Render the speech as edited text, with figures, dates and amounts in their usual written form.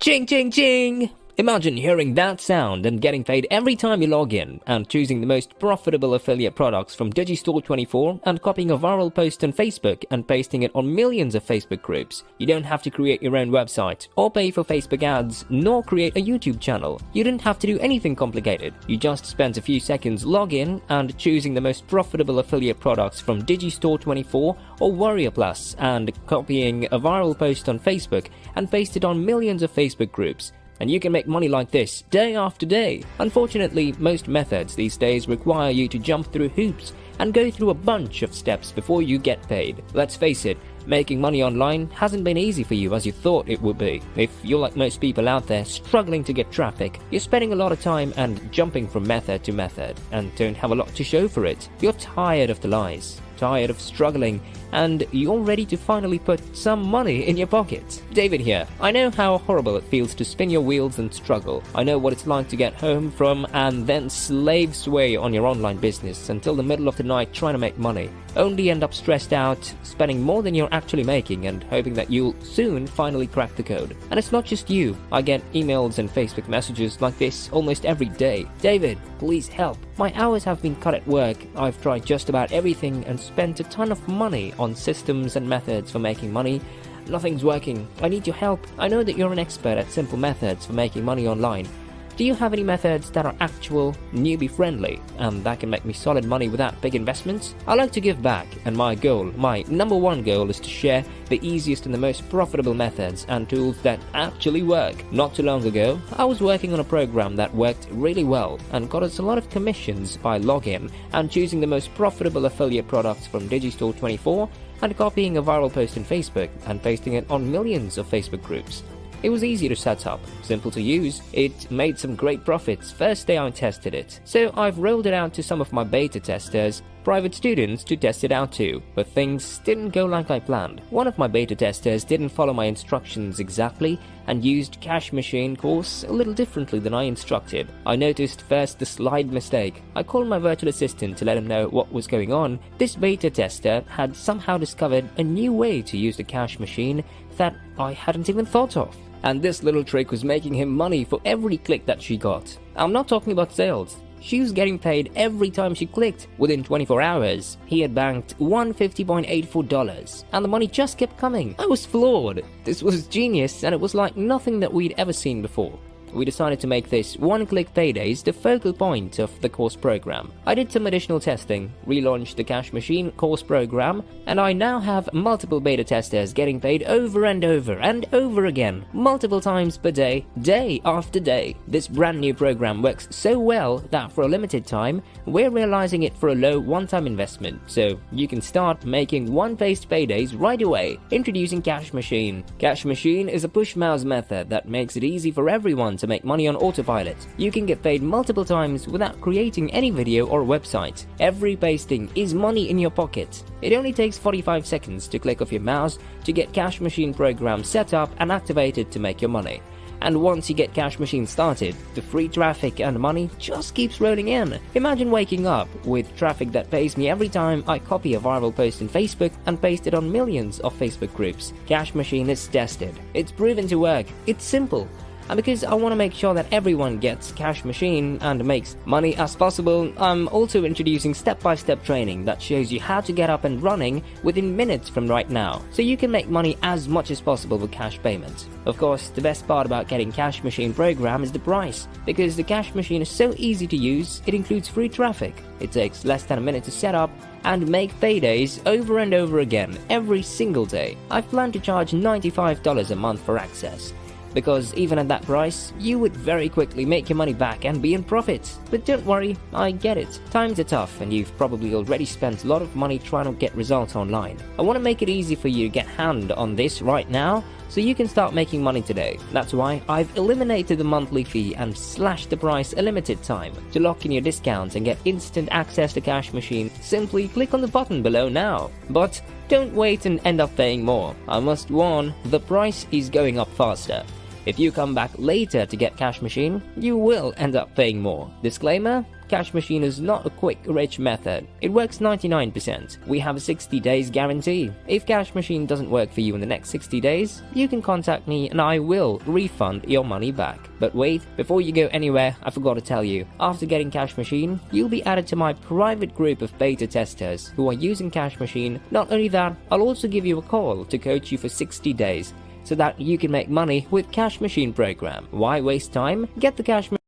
Ching, ching, ching! Imagine hearing that sound and getting paid every time you log in, and choosing the most profitable affiliate products from Digistore24 and copying a viral post on Facebook and pasting it on millions of Facebook groups. You don't have to create your own website, or pay for Facebook ads, nor create a YouTube channel. You didn't have to do anything complicated. You just spent a few seconds logging and choosing the most profitable affiliate products from Digistore24 or Warrior Plus and copying a viral post on Facebook and paste it on millions of Facebook groups. And you can make money like this day after day. Unfortunately, most methods these days require you to jump through hoops and go through a bunch of steps before you get paid. Let's face it, making money online hasn't been easy for you as you thought it would be. If you're like most people out there struggling to get traffic, you're spending a lot of time and jumping from method to method and don't have a lot to show for it. You're tired of the lies, tired of struggling, and you're ready to finally put some money in your pocket. David here. I know how horrible it feels to spin your wheels and struggle. I know what it's like to get home from and then slave sway on your online business until the middle of the night trying to make money, only end up stressed out, spending more than you're actually making and hoping that you'll soon finally crack the code. And it's not just you. I get emails and Facebook messages like this almost every day. David, please help. My hours have been cut at work. I've tried just about everything and spent a ton of money on systems and methods for making money. Nothing's working. I need your help. I know that you're an expert at simple methods for making money online. Do you have any methods that are actual newbie-friendly and that can make me solid money without big investments? I like to give back, and my number one goal is to share the easiest and the most profitable methods and tools that actually work. Not too long ago, I was working on a program that worked really well and got us a lot of commissions by login and choosing the most profitable affiliate products from Digistore24 and copying a viral post in Facebook and pasting it on millions of Facebook groups. It was easy to set up, simple to use, it made some great profits first day I tested it. So I've rolled it out to some of my beta testers, private students to test it out too, but things didn't go like I planned. One of my beta testers didn't follow my instructions exactly and used Cash Machine course a little differently than I instructed. I noticed first the slide mistake. I called my virtual assistant to let him know what was going on. This beta tester had somehow discovered a new way to use the Cash Machine that I hadn't even thought of. And this little trick was making him money for every click that she got. I'm not talking about sales. She was getting paid every time she clicked. Within 24 hours, he had banked $150.84, and the money just kept coming. I was floored. This was genius, and it was like nothing that we'd ever seen before. We decided to make this one-click paydays the focal point of the course program. I did some additional testing, relaunched the Cash Machine course program, and I now have multiple beta testers getting paid over and over and over again, multiple times per day, day after day. This brand new program works so well that for a limited time, we're realizing it for a low one-time investment, so you can start making one-paced paydays right away. Introducing Cash Machine. Cash Machine is a push mouse method that makes it easy for everyone to make money on autopilot. You can get paid multiple times without creating any video or website. Every pasting is money in your pocket. It only takes 45 seconds to click off your mouse to get Cash Machine program set up and activated to make your money. And once you get Cash Machine started, the free traffic and money just keeps rolling in. Imagine waking up with traffic that pays me every time I copy a viral post in Facebook and paste it on millions of Facebook groups. Cash Machine is tested. It's proven to work. It's simple. And because I want to make sure that everyone gets Cash Machine and makes money as possible, I'm also introducing step-by-step training that shows you how to get up and running within minutes from right now, so you can make money as much as possible with cash payments. Of course, the best part about getting Cash Machine program is the price, because the Cash Machine is so easy to use, it includes free traffic. It takes less than a minute to set up and make paydays over and over again every single day. I plan to charge $95 a month for access, because even at that price, you would very quickly make your money back and be in profit. But don't worry, I get it. Times are tough and you've probably already spent a lot of money trying to get results online. I want to make it easy for you to get hand on this right now, so you can start making money today. That's why I've eliminated the monthly fee and slashed the price a limited time. To lock in your discounts and get instant access to Cash Machine, simply click on the button below now. But don't wait and end up paying more. I must warn, the price is going up faster. If you come back later to get Cash Machine, you will end up paying more. Disclaimer: Cash Machine is not a quick, rich method. It works 99%. We have a 60 days guarantee. If Cash Machine doesn't work for you in the next 60 days, you can contact me and I will refund your money back. But wait, before you go anywhere, I forgot to tell you, after getting Cash Machine, you'll be added to my private group of beta testers who are using Cash Machine. Not only that, I'll also give you a call to coach you for 60 days so that you can make money with Cash Machine program. Why waste time? Get the Cash Machine